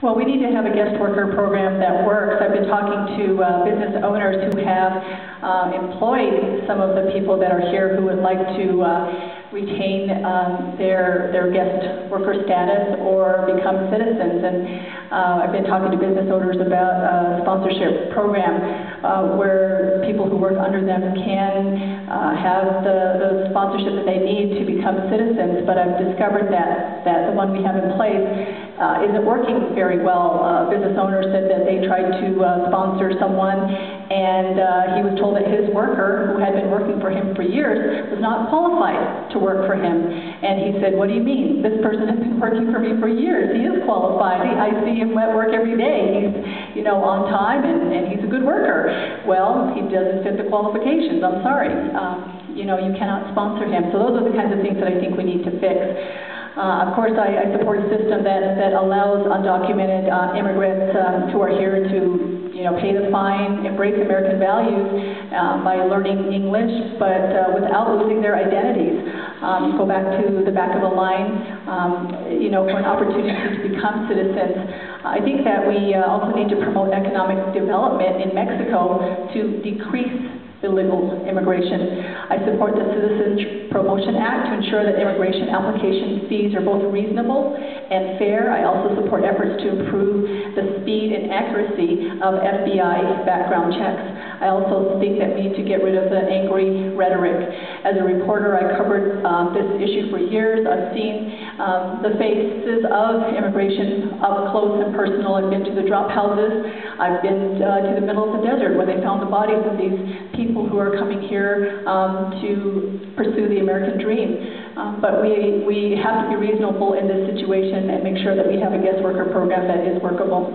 Well, we need to have a guest worker program that works. I've been talking to business owners who have employed some of the people that are here who would like to retain their guest worker status or become citizens. And I've been talking to business owners about a sponsorship program where people who work under them can have the sponsorship that they need to become citizens. But I've discovered that the one we have in place isn't working very well. Business owner said that they tried to sponsor someone, and he was told that his worker, who had been working for him for years, was not qualified to work for him. And he said, "What do you mean? This person has been working for me for years. He is qualified. I see him at work every day. He's, on time, and he's a good worker." Well, he doesn't fit the qualifications. I'm sorry. You cannot sponsor him. So those are the kinds of things that I think we need to fix. Of course, I support a system that allows undocumented immigrants who are here to, pay the fine, embrace American values by learning English, but without losing their identities. Go back to the back of the line, for an opportunity to become citizens. I think that we also need to promote economic development in Mexico to decrease illegal immigration. I support the Citizens Promotion Act to ensure that immigration application fees are both reasonable and fair. I also support efforts to improve the speed and accuracy of FBI background checks. I also think that we need to get rid of the angry rhetoric. As a reporter, I covered this issue for years. I've seen the faces of immigration up close and personal. I've been to the drop houses. I've been to the middle of the desert where they found the bodies of these people who are coming here to pursue the American dream. But we have to be reasonable in this situation and make sure that we have a guest worker program that is workable.